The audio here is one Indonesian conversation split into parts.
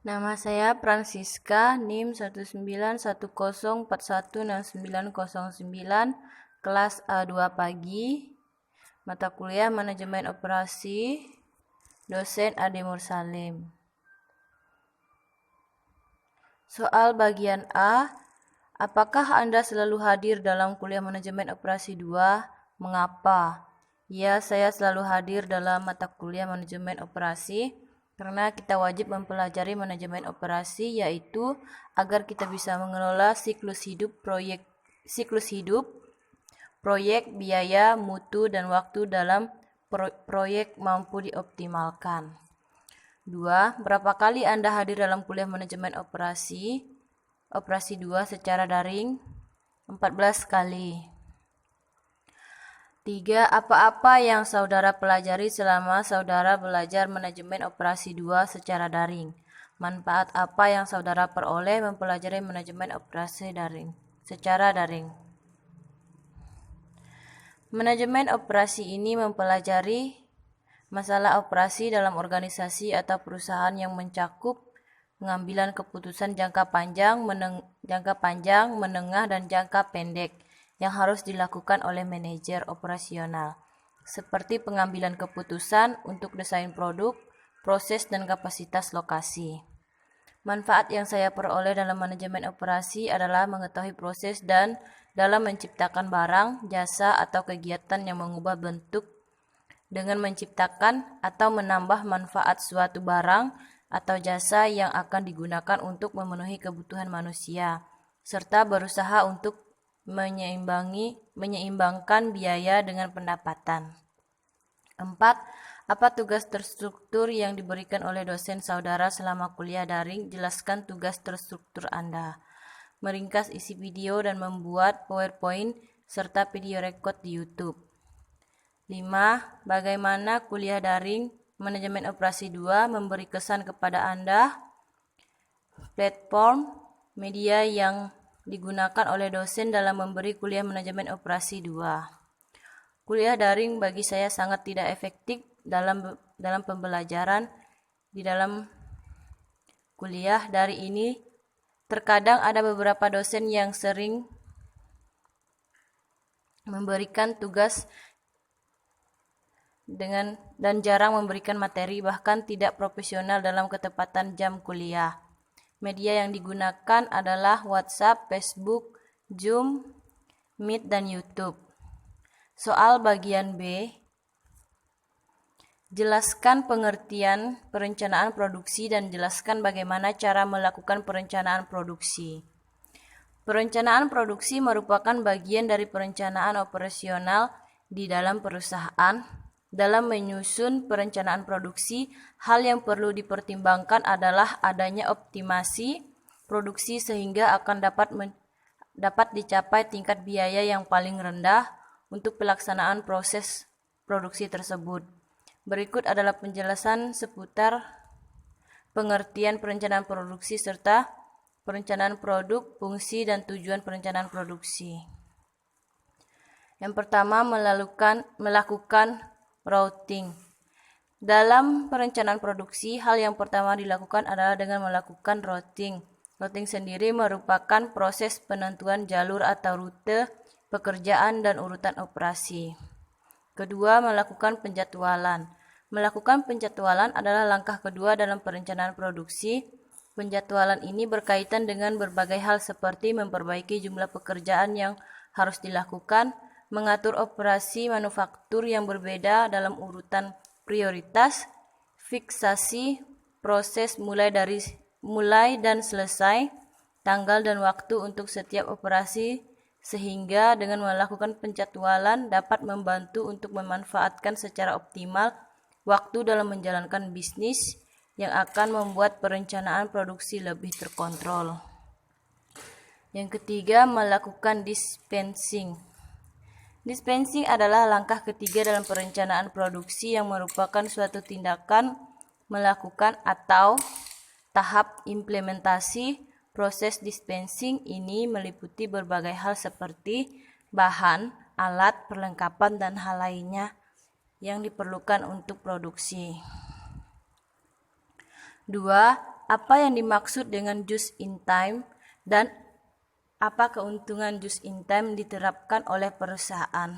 Nama saya Francisca, NIM 19104169009, kelas A2 pagi, mata kuliah Manajemen Operasi, dosen Ade Mursalim. Soal bagian A, apakah Anda selalu hadir dalam kuliah Manajemen Operasi 2? Mengapa? Ya, saya selalu hadir dalam mata kuliah Manajemen Operasi karena kita wajib mempelajari manajemen operasi, yaitu agar kita bisa mengelola siklus hidup, proyek, biaya, mutu, dan waktu dalam proyek mampu dioptimalkan. 2. Berapa kali Anda hadir dalam kuliah manajemen operasi 2 secara daring? 14 kali. 3. Apa-apa yang saudara pelajari selama saudara belajar manajemen operasi 2 secara daring? Manfaat apa yang saudara peroleh mempelajari manajemen operasi secara daring? Manajemen operasi ini mempelajari masalah operasi dalam organisasi atau perusahaan yang mencakup pengambilan keputusan jangka panjang, menengah, dan jangka pendek yang harus dilakukan oleh manajer operasional, seperti pengambilan keputusan untuk desain produk, proses, dan kapasitas lokasi. Manfaat yang saya peroleh dalam manajemen operasi adalah mengetahui proses dan dalam menciptakan barang, jasa, atau kegiatan yang mengubah bentuk dengan menciptakan atau menambah manfaat suatu barang atau jasa yang akan digunakan untuk memenuhi kebutuhan manusia, serta berusaha untuk menyeimbangkan biaya dengan pendapatan. 4. Apa tugas terstruktur yang diberikan oleh dosen saudara selama kuliah daring? Jelaskan tugas terstruktur Anda. Meringkas isi video dan membuat PowerPoint serta video record di YouTube. 5. Bagaimana kuliah daring manajemen operasi 2 memberi kesan kepada Anda? Platform media yang digunakan oleh dosen dalam memberi kuliah manajemen operasi 2. Kuliah daring bagi saya sangat tidak efektif dalam pembelajaran. Di dalam kuliah daring ini terkadang ada beberapa dosen yang sering memberikan tugas dan jarang memberikan materi, bahkan tidak profesional dalam ketepatan jam kuliah. Media yang digunakan adalah WhatsApp, Facebook, Zoom, Meet, dan YouTube. Soal bagian B, jelaskan pengertian perencanaan produksi dan jelaskan bagaimana cara melakukan perencanaan produksi. Perencanaan produksi merupakan bagian dari perencanaan operasional di dalam perusahaan. Dalam menyusun perencanaan produksi, hal yang perlu dipertimbangkan adalah adanya optimasi produksi sehingga akan dapat dicapai tingkat biaya yang paling rendah untuk pelaksanaan proses produksi tersebut. Berikut adalah penjelasan seputar pengertian perencanaan produksi serta perencanaan produk, fungsi, dan tujuan perencanaan produksi. Yang pertama, melakukan routing. Dalam perencanaan produksi, hal yang pertama dilakukan adalah dengan melakukan routing. Routing sendiri merupakan proses penentuan jalur atau rute pekerjaan dan urutan operasi. Kedua, melakukan penjadwalan. Melakukan penjadwalan adalah langkah kedua dalam perencanaan produksi. Penjadwalan ini berkaitan dengan berbagai hal seperti memperbaiki jumlah pekerjaan yang harus dilakukan, mengatur operasi manufaktur yang berbeda dalam urutan prioritas, fiksasi proses mulai dan selesai, tanggal dan waktu untuk setiap operasi, sehingga dengan melakukan penjadwalan dapat membantu untuk memanfaatkan secara optimal waktu dalam menjalankan bisnis yang akan membuat perencanaan produksi lebih terkontrol. Yang ketiga, melakukan dispensing. Dispensing adalah langkah ketiga dalam perencanaan produksi yang merupakan suatu tindakan melakukan atau tahap implementasi. Proses dispensing ini meliputi berbagai hal seperti bahan, alat, perlengkapan, dan hal lainnya yang diperlukan untuk produksi. 2. apa yang dimaksud dengan just in time dan apa keuntungan just in time diterapkan oleh perusahaan.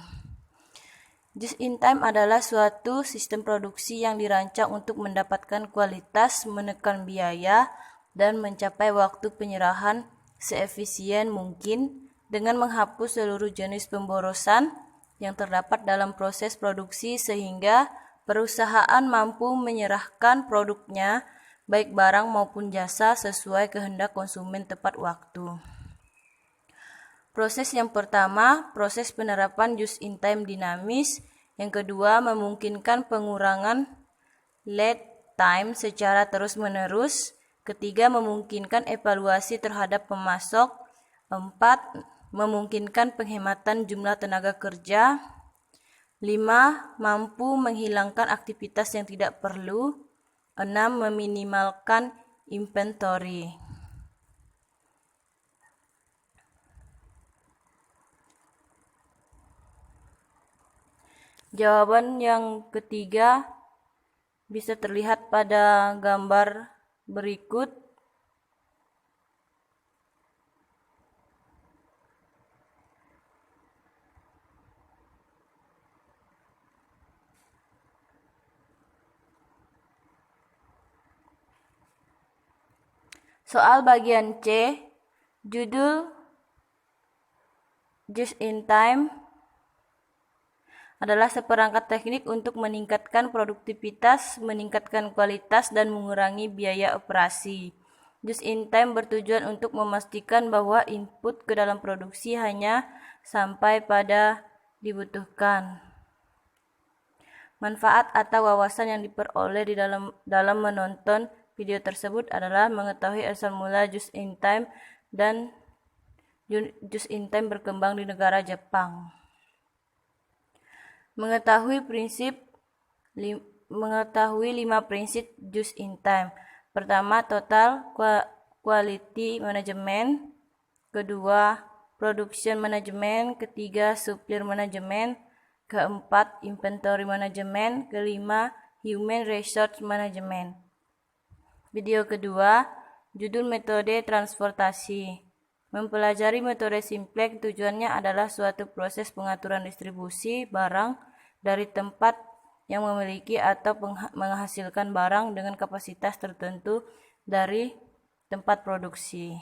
Just in time adalah suatu sistem produksi yang dirancang untuk mendapatkan kualitas, menekan biaya, dan mencapai waktu penyerahan seefisien mungkin dengan menghapus seluruh jenis pemborosan yang terdapat dalam proses produksi sehingga perusahaan mampu menyerahkan produknya, baik barang maupun jasa, sesuai kehendak konsumen tepat waktu. Proses yang pertama, proses penerapan just in time dinamis. Yang kedua, memungkinkan pengurangan lead time secara terus-menerus. Ketiga, memungkinkan evaluasi terhadap pemasok. 4, memungkinkan penghematan jumlah tenaga kerja. 5, mampu menghilangkan aktivitas yang tidak perlu. 6, meminimalkan inventory. Jawaban yang ketiga bisa terlihat pada gambar berikut. Soal bagian C, judul just in time adalah seperangkat teknik untuk meningkatkan produktivitas, meningkatkan kualitas, dan mengurangi biaya operasi. Just in time bertujuan untuk memastikan bahwa input ke dalam produksi hanya sampai pada dibutuhkan. Manfaat atau wawasan yang diperoleh di dalam menonton video tersebut adalah mengetahui asal mula just in time dan just in time berkembang di negara Jepang. Mengetahui 5 prinsip just in time. Pertama, total quality management. Kedua, production management. Ketiga, supplier management. Keempat, inventory management. Kelima, human resource management. Video kedua, judul metode transportasi. Mempelajari metode Simplex tujuannya adalah suatu proses pengaturan distribusi barang dari tempat yang memiliki atau menghasilkan barang dengan kapasitas tertentu dari tempat produksi.